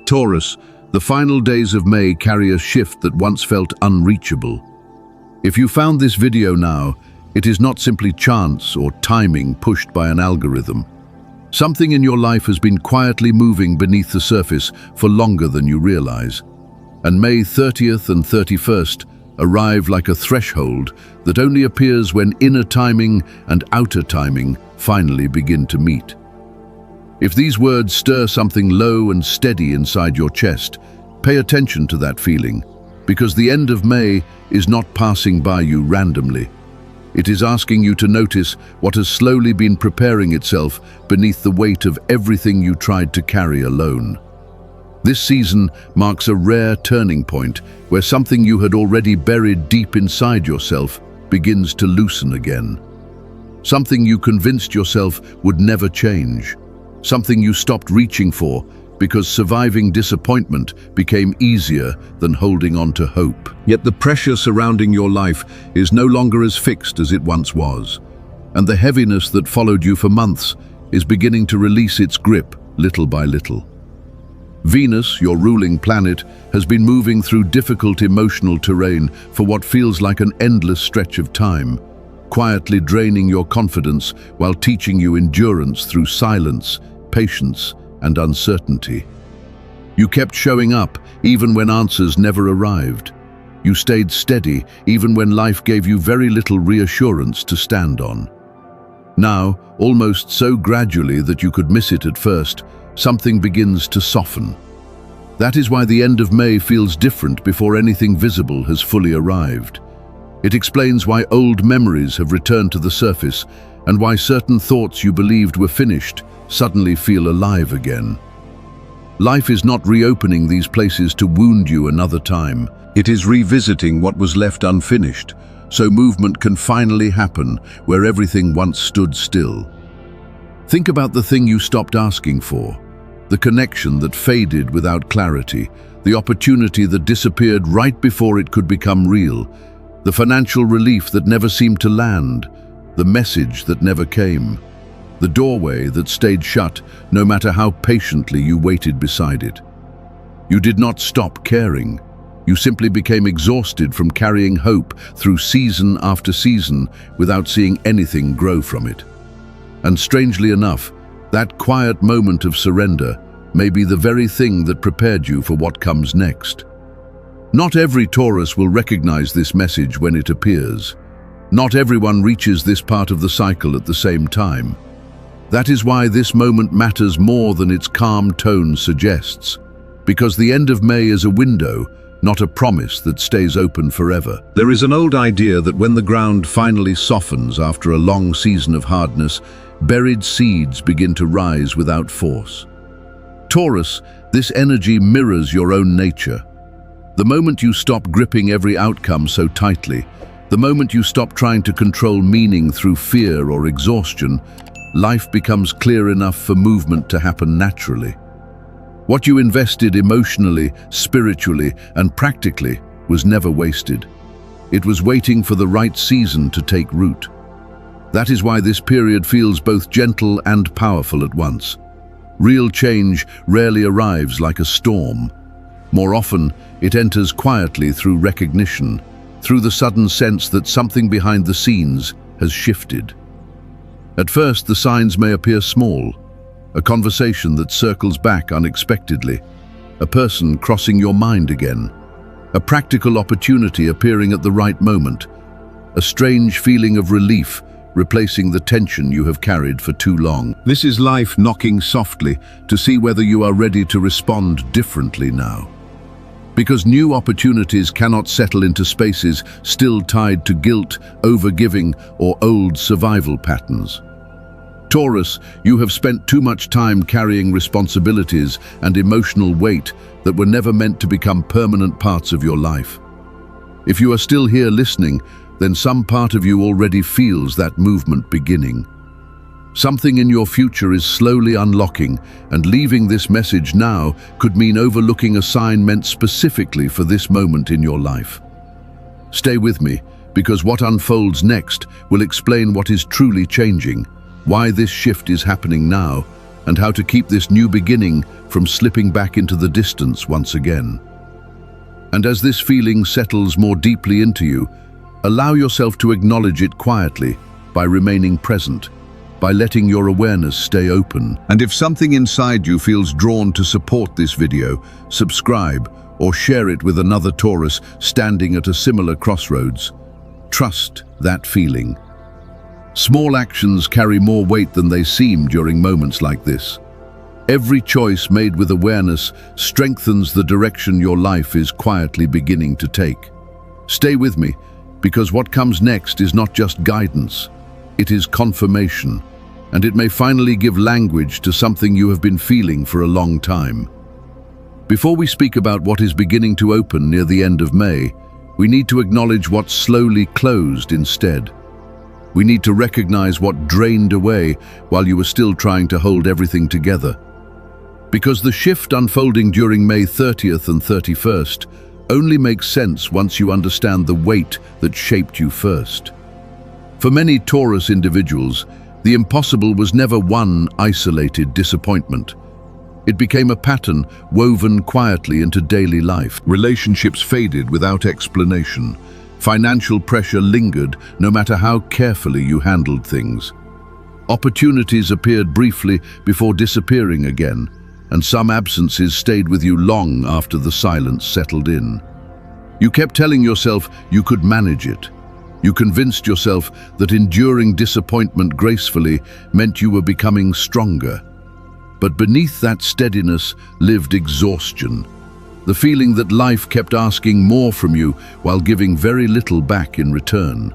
Taurus, the final days of May carry a shift that once felt unreachable. If you found this video now, it is not simply chance or timing pushed by an algorithm. Something in your life has been quietly moving beneath the surface for longer than you realize. And May 30th and 31st arrive like a threshold that only appears when inner timing and outer timing finally begin to meet. If these words stir something low and steady inside your chest, pay attention to that feeling, because the end of May is not passing by you randomly. It is asking you to notice what has slowly been preparing itself beneath the weight of everything you tried to carry alone. This season marks a rare turning point where something you had already buried deep inside yourself begins to loosen again. Something you convinced yourself would never change. Something you stopped reaching for because surviving disappointment became easier than holding on to hope. Yet the pressure surrounding your life is no longer as fixed as it once was, and the heaviness that followed you for months is beginning to release its grip little by little. Venus, your ruling planet, has been moving through difficult emotional terrain for what feels like an endless stretch of time, quietly draining your confidence while teaching you endurance through silence, patience, and uncertainty. You kept showing up even when answers never arrived. You stayed steady even when life gave you very little reassurance to stand on. Now, almost so gradually that you could miss it at first, something begins to soften. That is why the end of May feels different before anything visible has fully arrived. It explains why old memories have returned to the surface and why certain thoughts you believed were finished suddenly feel alive again. Life is not reopening these places to wound you another time. It is revisiting what was left unfinished, so movement can finally happen where everything once stood still. Think about the thing you stopped asking for, the connection that faded without clarity, the opportunity that disappeared right before it could become real, the financial relief that never seemed to land, the message that never came, the doorway that stayed shut no matter how patiently you waited beside it. You did not stop caring. You simply became exhausted from carrying hope through season after season without seeing anything grow from it. And strangely enough, that quiet moment of surrender may be the very thing that prepared you for what comes next. Not every Taurus will recognize this message when it appears. Not everyone reaches this part of the cycle at the same time. That is why this moment matters more than its calm tone suggests, because the end of May is a window, not a promise that stays open forever. There is an old idea that when the ground finally softens after a long season of hardness, buried seeds begin to rise without force. Taurus, this energy mirrors your own nature. The moment you stop gripping every outcome so tightly, the moment you stop trying to control meaning through fear or exhaustion, life becomes clear enough for movement to happen naturally. What you invested emotionally, spiritually, and practically was never wasted. It was waiting for the right season to take root. That is why this period feels both gentle and powerful at once. Real change rarely arrives like a storm. More often, it enters quietly through recognition, through the sudden sense that something behind the scenes has shifted. At first, the signs may appear small. A conversation that circles back unexpectedly, a person crossing your mind again, a practical opportunity appearing at the right moment, a strange feeling of relief replacing the tension you have carried for too long. This is life knocking softly to see whether you are ready to respond differently now. Because new opportunities cannot settle into spaces still tied to guilt, overgiving, or old survival patterns. Taurus, you have spent too much time carrying responsibilities and emotional weight that were never meant to become permanent parts of your life. If you are still here listening, then some part of you already feels that movement beginning. Something in your future is slowly unlocking, and leaving this message now could mean overlooking a sign meant specifically for this moment in your life. Stay with me, because what unfolds next will explain what is truly changing, why this shift is happening now, and how to keep this new beginning from slipping back into the distance once again. And as this feeling settles more deeply into you, allow yourself to acknowledge it quietly by remaining present, by letting your awareness stay open. And if something inside you feels drawn to support this video, subscribe or share it with another Taurus standing at a similar crossroads. Trust that feeling. Small actions carry more weight than they seem during moments like this. Every choice made with awareness strengthens the direction your life is quietly beginning to take. Stay with me, because what comes next is not just guidance, it is confirmation, and it may finally give language to something you have been feeling for a long time. Before we speak about what is beginning to open near the end of May, we need to acknowledge what slowly closed instead. We need to recognize what drained away while you were still trying to hold everything together. Because the shift unfolding during May 30th and 31st only makes sense once you understand the weight that shaped you first. For many Taurus individuals, the impossible was never one isolated disappointment. It became a pattern woven quietly into daily life. Relationships faded without explanation. Financial pressure lingered no matter how carefully you handled things. Opportunities appeared briefly before disappearing again, and some absences stayed with you long after the silence settled in. You kept telling yourself you could manage it. You convinced yourself that enduring disappointment gracefully meant you were becoming stronger. But beneath that steadiness lived exhaustion, the feeling that life kept asking more from you while giving very little back in return.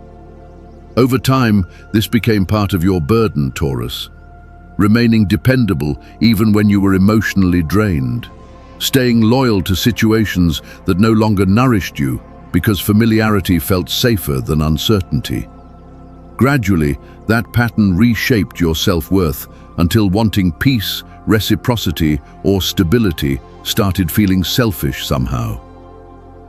Over time, this became part of your burden, Taurus. Remaining dependable even when you were emotionally drained. Staying loyal to situations that no longer nourished you because familiarity felt safer than uncertainty. Gradually, that pattern reshaped your self-worth until wanting peace, reciprocity, or stability started feeling selfish somehow.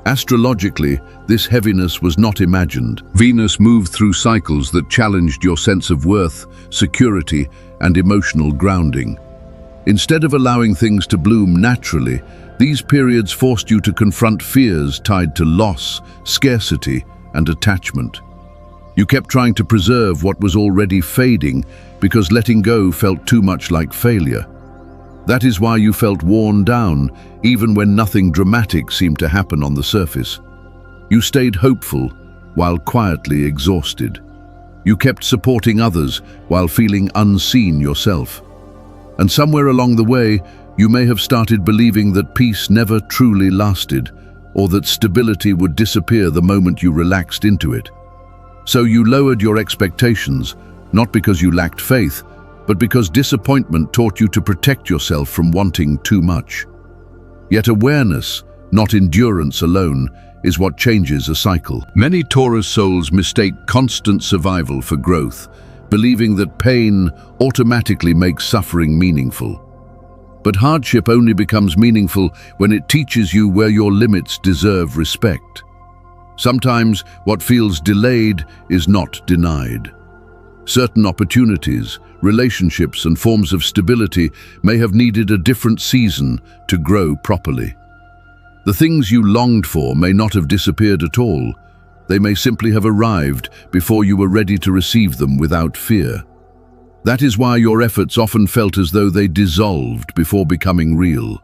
Astrologically, this heaviness was not imagined. Venus moved through cycles that challenged your sense of worth, security, and emotional grounding. Instead of allowing things to bloom naturally, these periods forced you to confront fears tied to loss, scarcity, and attachment. You kept trying to preserve what was already fading because letting go felt too much like failure. That is why you felt worn down, even when nothing dramatic seemed to happen on the surface. You stayed hopeful while quietly exhausted. You kept supporting others while feeling unseen yourself. And somewhere along the way, you may have started believing that peace never truly lasted, or that stability would disappear the moment you relaxed into it. So you lowered your expectations, not because you lacked faith, but because disappointment taught you to protect yourself from wanting too much. Yet awareness, not endurance alone, is what changes a cycle. Many Taurus souls mistake constant survival for growth, believing that pain automatically makes suffering meaningful. But hardship only becomes meaningful when it teaches you where your limits deserve respect. Sometimes what feels delayed is not denied. Certain opportunities, relationships, and forms of stability may have needed a different season to grow properly. The things you longed for may not have disappeared at all. They may simply have arrived before you were ready to receive them without fear. That is why your efforts often felt as though they dissolved before becoming real.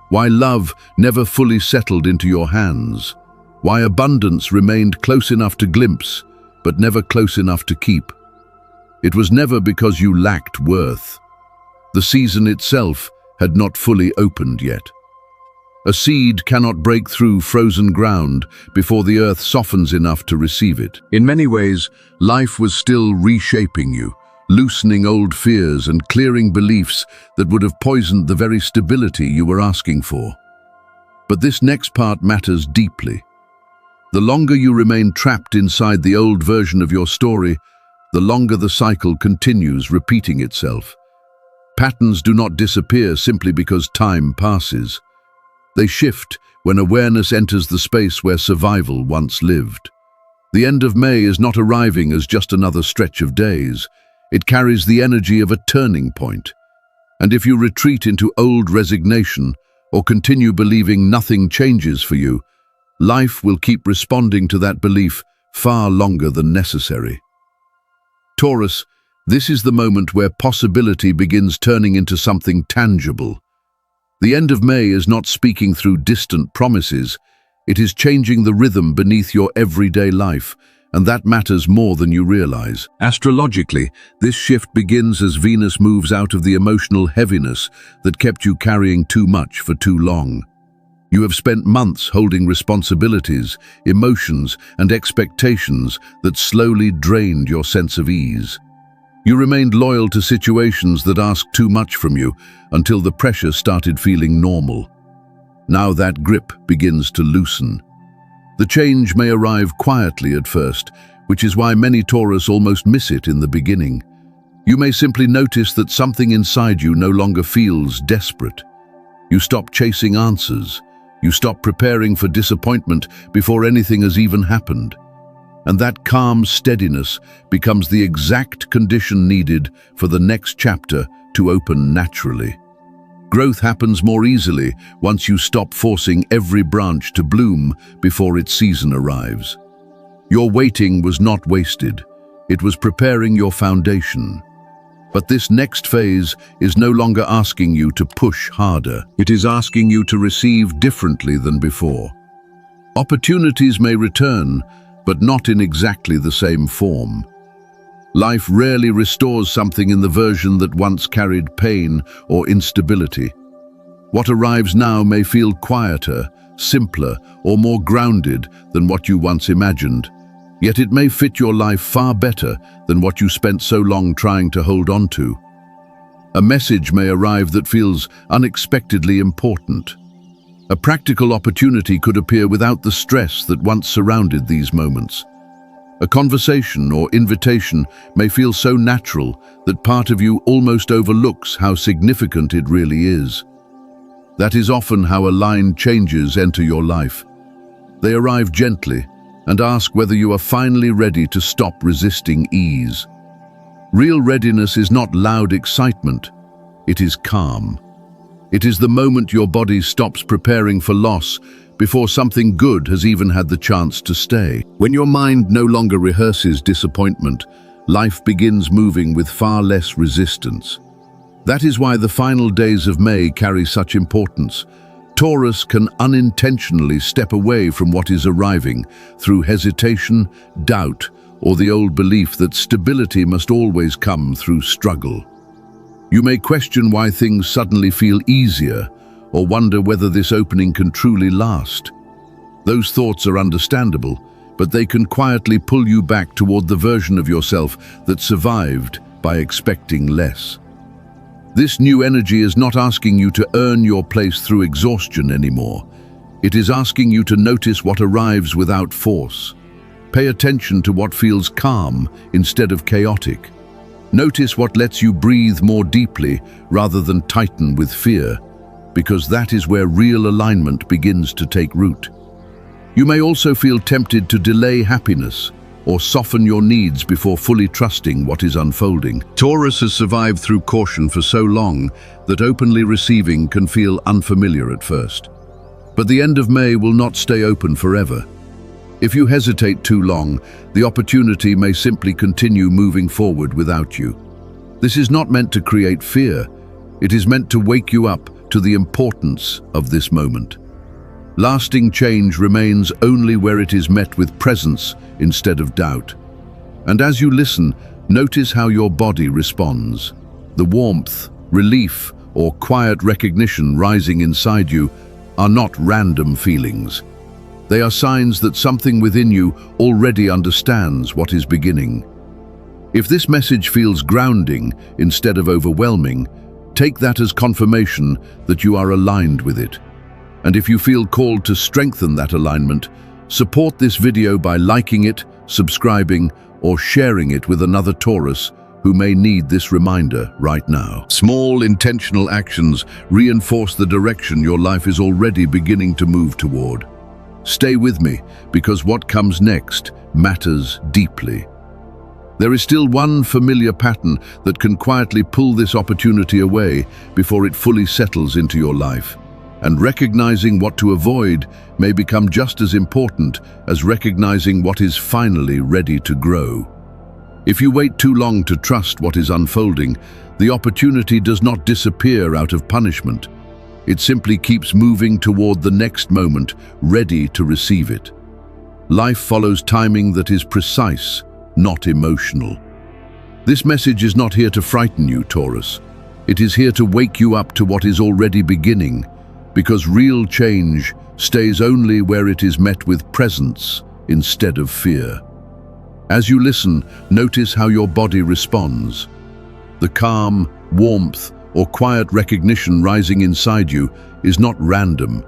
Why love never fully settled into your hands. Why abundance remained close enough to glimpse, but never close enough to keep. It was never because you lacked worth. The season itself had not fully opened yet. A seed cannot break through frozen ground before the earth softens enough to receive it. In many ways, life was still reshaping you, loosening old fears and clearing beliefs that would have poisoned the very stability you were asking for. But this next part matters deeply. The longer you remain trapped inside the old version of your story, the longer the cycle continues repeating itself. Patterns do not disappear simply because time passes. They shift when awareness enters the space where survival once lived. The end of May is not arriving as just another stretch of days. It carries the energy of a turning point. And if you retreat into old resignation or continue believing nothing changes for you, life will keep responding to that belief far longer than necessary. Taurus, this is the moment where possibility begins turning into something tangible. The end of May is not speaking through distant promises, it is changing the rhythm beneath your everyday life, and that matters more than you realize. Astrologically, this shift begins as Venus moves out of the emotional heaviness that kept you carrying too much for too long. You have spent months holding responsibilities, emotions, and expectations that slowly drained your sense of ease. You remained loyal to situations that asked too much from you until the pressure started feeling normal. Now that grip begins to loosen. The change may arrive quietly at first, which is why many Taurus almost miss it in the beginning. You may simply notice that something inside you no longer feels desperate. You stop chasing answers. You stop preparing for disappointment before anything has even happened. And that calm steadiness becomes the exact condition needed for the next chapter to open naturally. Growth happens more easily once you stop forcing every branch to bloom before its season arrives. Your waiting was not wasted. It was preparing your foundation. But this next phase is no longer asking you to push harder. It is asking you to receive differently than before. Opportunities may return, but not in exactly the same form. Life rarely restores something in the version that once carried pain or instability. What arrives now may feel quieter, simpler, or more grounded than what you once imagined, yet it may fit your life far better than what you spent so long trying to hold on to. A message may arrive that feels unexpectedly important. A practical opportunity could appear without the stress that once surrounded these moments. A conversation or invitation may feel so natural that part of you almost overlooks how significant it really is. That is often how aligned changes enter your life. They arrive gently and ask whether you are finally ready to stop resisting ease. Real readiness is not loud excitement, it is calm. It is the moment your body stops preparing for loss before something good has even had the chance to stay. When your mind no longer rehearses disappointment, life begins moving with far less resistance. That is why the final days of May carry such importance. Taurus can unintentionally step away from what is arriving through hesitation, doubt, or the old belief that stability must always come through struggle. You may question why things suddenly feel easier, or wonder whether this opening can truly last. Those thoughts are understandable, but they can quietly pull you back toward the version of yourself that survived by expecting less. This new energy is not asking you to earn your place through exhaustion anymore. It is asking you to notice what arrives without force. Pay attention to what feels calm instead of chaotic. Notice what lets you breathe more deeply rather than tighten with fear, because that is where real alignment begins to take root. You may also feel tempted to delay happiness or soften your needs before fully trusting what is unfolding. Taurus has survived through caution for so long that openly receiving can feel unfamiliar at first. But the end of May will not stay open forever. If you hesitate too long, the opportunity may simply continue moving forward without you. This is not meant to create fear. It is meant to wake you up to the importance of this moment. Lasting change remains only where it is met with presence instead of doubt. And as you listen, notice how your body responds. The warmth, relief, or quiet recognition rising inside you are not random feelings. They are signs that something within you already understands what is beginning. If this message feels grounding instead of overwhelming, take that as confirmation that you are aligned with it. And if you feel called to strengthen that alignment, support this video by liking it, subscribing, or sharing it with another Taurus who may need this reminder right now. Small, intentional actions reinforce the direction your life is already beginning to move toward. Stay with me, because what comes next matters deeply. There is still one familiar pattern that can quietly pull this opportunity away before it fully settles into your life. And recognizing what to avoid may become just as important as recognizing what is finally ready to grow. If you wait too long to trust what is unfolding, the opportunity does not disappear out of punishment. It simply keeps moving toward the next moment, ready to receive it. Life follows timing that is precise, not emotional. This message is not here to frighten you, Taurus. It is here to wake you up to what is already beginning, because real change stays only where it is met with presence instead of fear. As you listen, notice how your body responds. The calm, warmth, or quiet recognition rising inside you is not random.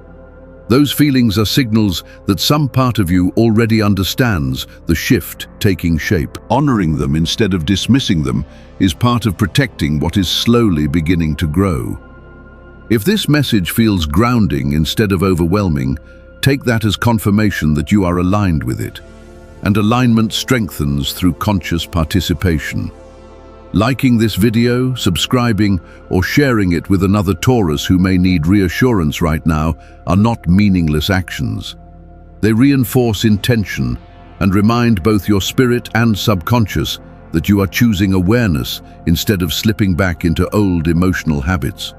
Those feelings are signals that some part of you already understands the shift taking shape. Honoring them instead of dismissing them is part of protecting what is slowly beginning to grow. If this message feels grounding instead of overwhelming, take that as confirmation that you are aligned with it. And alignment strengthens through conscious participation. Liking this video, subscribing, or sharing it with another Taurus who may need reassurance right now are not meaningless actions. They reinforce intention and remind both your spirit and subconscious that you are choosing awareness instead of slipping back into old emotional habits.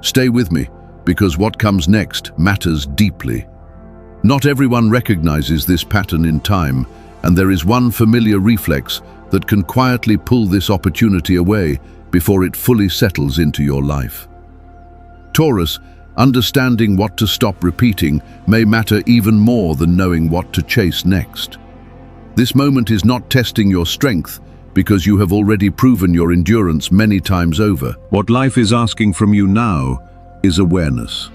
Stay with me, because what comes next matters deeply. Not everyone recognizes this pattern in time, and there is one familiar reflex that can quietly pull this opportunity away before it fully settles into your life. Taurus, understanding what to stop repeating may matter even more than knowing what to chase next. This moment is not testing your strength, because you have already proven your endurance many times over. What life is asking from you now is awareness.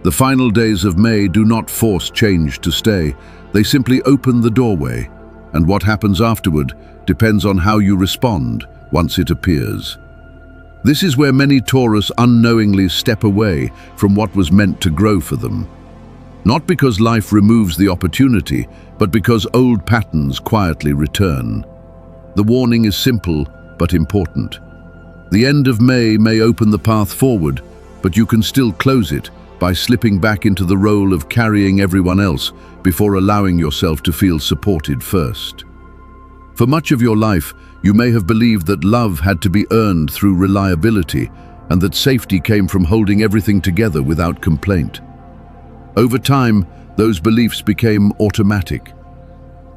The final days of May do not force change to stay, they simply open the doorway, and what happens afterward depends on how you respond once it appears. This is where many Taurus unknowingly step away from what was meant to grow for them. Not because life removes the opportunity, but because old patterns quietly return. The warning is simple but important. The end of May open the path forward, but you can still close it by slipping back into the role of carrying everyone else before allowing yourself to feel supported first. For much of your life, you may have believed that love had to be earned through reliability and that safety came from holding everything together without complaint. Over time, those beliefs became automatic.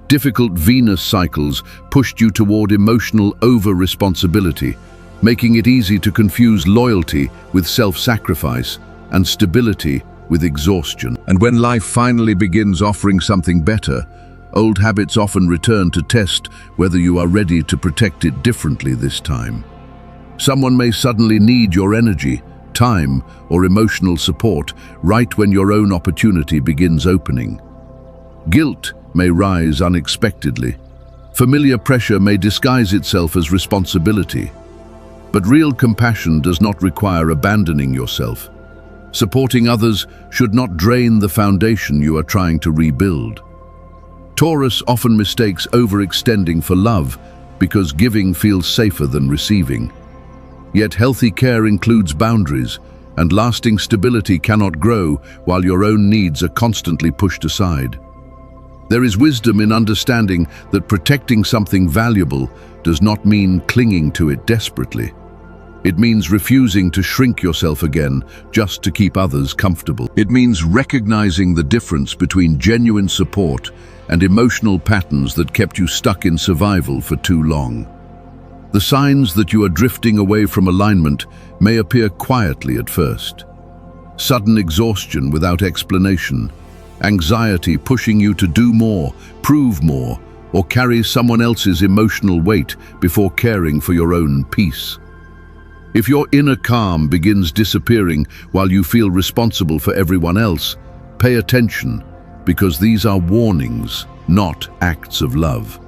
Difficult Venus cycles pushed you toward emotional over-responsibility, making it easy to confuse loyalty with self-sacrifice and stability with exhaustion. And when life finally begins offering something better, old habits often return to test whether you are ready to protect it differently this time. Someone may suddenly need your energy, time, or emotional support right when your own opportunity begins opening. Guilt may rise unexpectedly. Familiar pressure may disguise itself as responsibility. But real compassion does not require abandoning yourself. Supporting others should not drain the foundation you are trying to rebuild. Taurus often mistakes overextending for love because giving feels safer than receiving. Yet healthy care includes boundaries, and lasting stability cannot grow while your own needs are constantly pushed aside. There is wisdom in understanding that protecting something valuable does not mean clinging to it desperately. It means refusing to shrink yourself again just to keep others comfortable. It means recognizing the difference between genuine support and emotional patterns that kept you stuck in survival for too long. The signs that you are drifting away from alignment may appear quietly at first. Sudden exhaustion without explanation, anxiety pushing you to do more, prove more, or carry someone else's emotional weight before caring for your own peace. If your inner calm begins disappearing while you feel responsible for everyone else, pay attention, because these are warnings, not acts of love.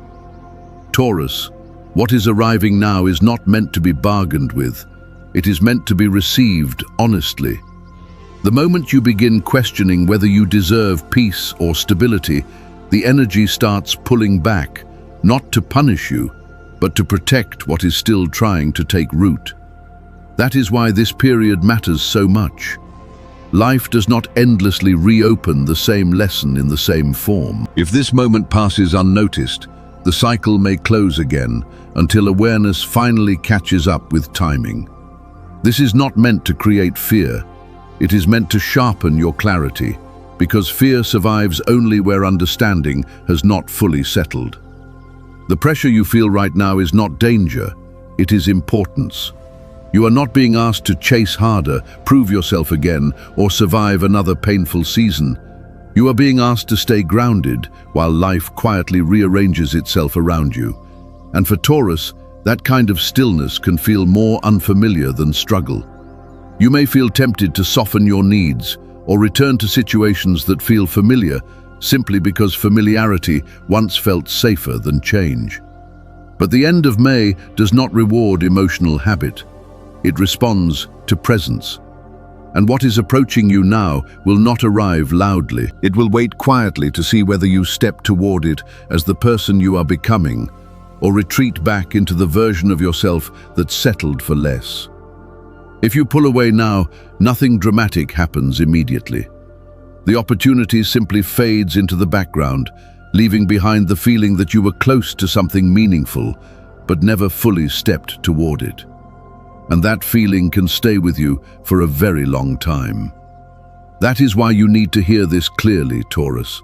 Taurus, what is arriving now is not meant to be bargained with. It is meant to be received honestly. The moment you begin questioning whether you deserve peace or stability, the energy starts pulling back, not to punish you, but to protect what is still trying to take root. That is why this period matters so much. Life does not endlessly reopen the same lesson in the same form. If this moment passes unnoticed, the cycle may close again until awareness finally catches up with timing. This is not meant to create fear. It is meant to sharpen your clarity, because fear survives only where understanding has not fully settled. The pressure you feel right now is not danger, it is importance. You are not being asked to chase harder, prove yourself again, or survive another painful season. You are being asked to stay grounded while life quietly rearranges itself around you. And for Taurus, that kind of stillness can feel more unfamiliar than struggle. You may feel tempted to soften your needs or return to situations that feel familiar simply because familiarity once felt safer than change. But the end of May does not reward emotional habit. It responds to presence. And what is approaching you now will not arrive loudly. It will wait quietly to see whether you step toward it as the person you are becoming, or retreat back into the version of yourself that settled for less. If you pull away now, nothing dramatic happens immediately. The opportunity simply fades into the background, leaving behind the feeling that you were close to something meaningful, but never fully stepped toward it. And that feeling can stay with you for a very long time. That is why you need to hear this clearly, Taurus.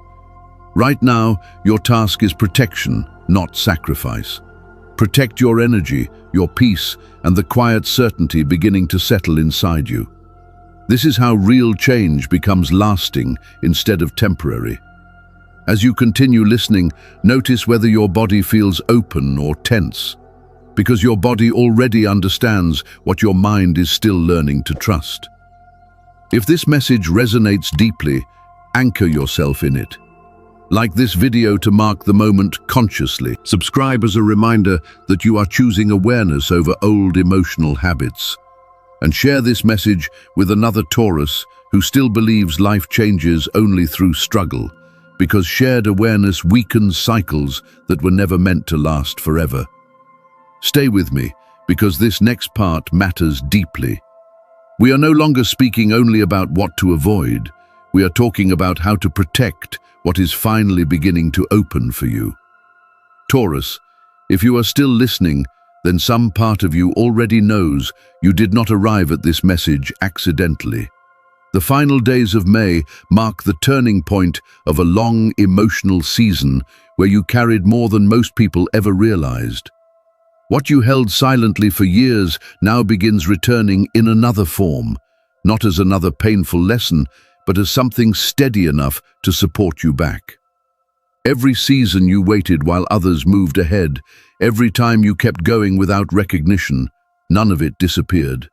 Right now, your task is protection, not sacrifice. Protect your energy, your peace, and the quiet certainty beginning to settle inside you. This is how real change becomes lasting instead of temporary. As you continue listening, notice whether your body feels open or tense, because your body already understands what your mind is still learning to trust. If this message resonates deeply, anchor yourself in it. Like this video to mark the moment consciously. Subscribe as a reminder that you are choosing awareness over old emotional habits. And share this message with another Taurus who still believes life changes only through struggle, because shared awareness weakens cycles that were never meant to last forever. Stay with me, because this next part matters deeply. We are no longer speaking only about what to avoid. We are talking about how to protect what is finally beginning to open for you. Taurus, if you are still listening, then some part of you already knows you did not arrive at this message accidentally. The final days of May mark the turning point of a long emotional season where you carried more than most people ever realized. What you held silently for years now begins returning in another form, not as another painful lesson, but as something steady enough to support you back. Every season you waited while others moved ahead, every time you kept going without recognition, none of it disappeared.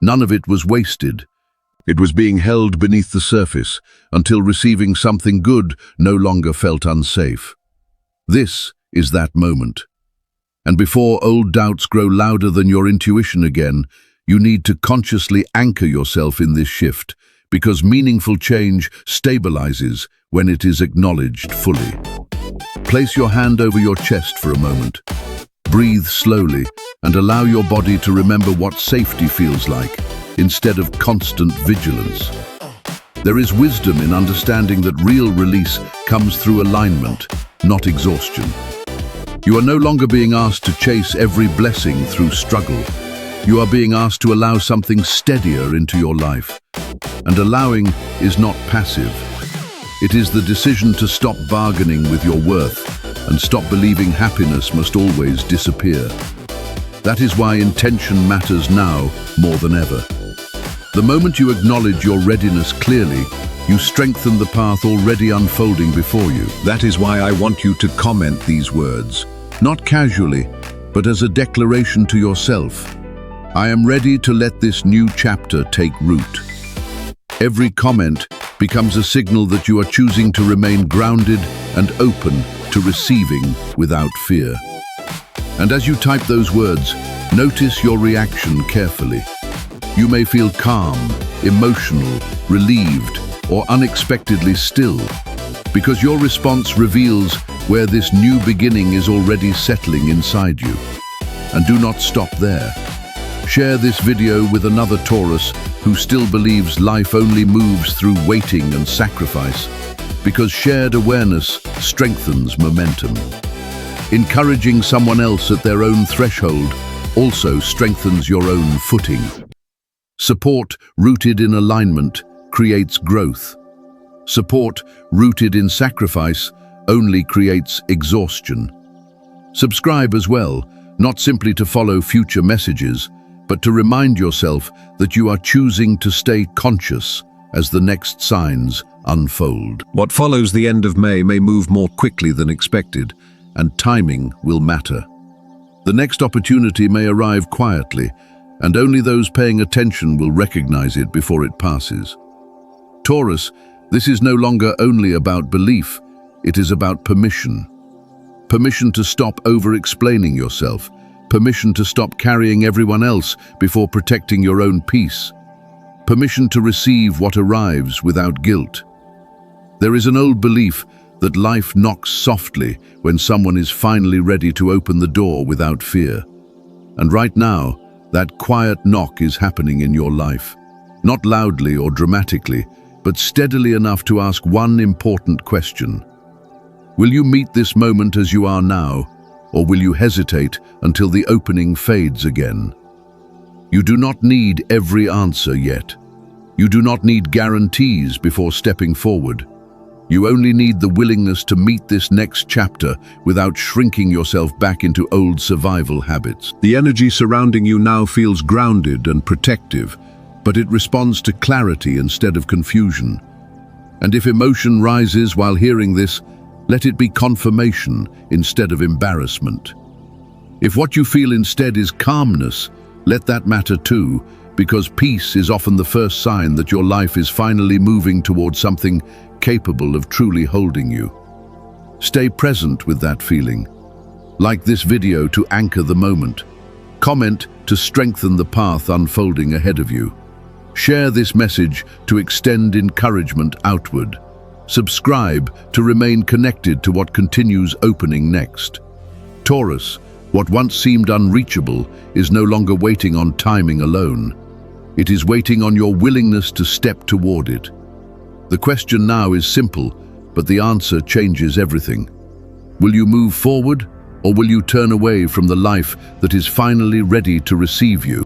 None of it was wasted. It was being held beneath the surface until receiving something good no longer felt unsafe. This is that moment. And before old doubts grow louder than your intuition again, you need to consciously anchor yourself in this shift, because meaningful change stabilizes when it is acknowledged fully. Place your hand over your chest for a moment. Breathe slowly and allow your body to remember what safety feels like, instead of constant vigilance. There is wisdom in understanding that real release comes through alignment, not exhaustion. You are no longer being asked to chase every blessing through struggle. You are being asked to allow something steadier into your life. And allowing is not passive. It is the decision to stop bargaining with your worth and stop believing happiness must always disappear. That is why intention matters now more than ever. The moment you acknowledge your readiness clearly, you strengthen the path already unfolding before you. That is why I want you to comment these words, not casually, but as a declaration to yourself. I am ready to let this new chapter take root. Every comment becomes a signal that you are choosing to remain grounded and open to receiving without fear. And as you type those words, notice your reaction carefully. You may feel calm, emotional, relieved, or unexpectedly still, because your response reveals where this new beginning is already settling inside you. And do not stop there. Share this video with another Taurus who still believes life only moves through waiting and sacrifice, because shared awareness strengthens momentum. Encouraging someone else at their own threshold also strengthens your own footing. Support rooted in alignment creates growth. Support rooted in sacrifice only creates exhaustion. Subscribe as well, not simply to follow future messages, but to remind yourself that you are choosing to stay conscious as the next signs unfold. What follows the end of May may move more quickly than expected, and timing will matter. The next opportunity may arrive quietly, and only those paying attention will recognize it before it passes. Taurus, this is no longer only about belief, it is about permission. Permission to stop over-explaining yourself, permission to stop carrying everyone else before protecting your own peace, permission to receive what arrives without guilt. There is an old belief that life knocks softly when someone is finally ready to open the door without fear. And right now, that quiet knock is happening in your life, not loudly or dramatically, but steadily enough to ask one important question. Will you meet this moment as you are now, or will you hesitate until the opening fades again? You do not need every answer yet. You do not need guarantees before stepping forward. You only need the willingness to meet this next chapter without shrinking yourself back into old survival habits. The energy surrounding you now feels grounded and protective, but it responds to clarity instead of confusion. And if emotion rises while hearing this, let it be confirmation instead of embarrassment. If what you feel instead is calmness, let that matter too, because peace is often the first sign that your life is finally moving towards something capable of truly holding you. Stay present with that feeling. Like this video to anchor the moment. Comment to strengthen the path unfolding ahead of you. Share this message to extend encouragement outward. Subscribe to remain connected to what continues opening next. Taurus, what once seemed unreachable is no longer waiting on timing alone. It is waiting on your willingness to step toward it. The question now is simple, but the answer changes everything. Will you move forward, or will you turn away from the life that is finally ready to receive you?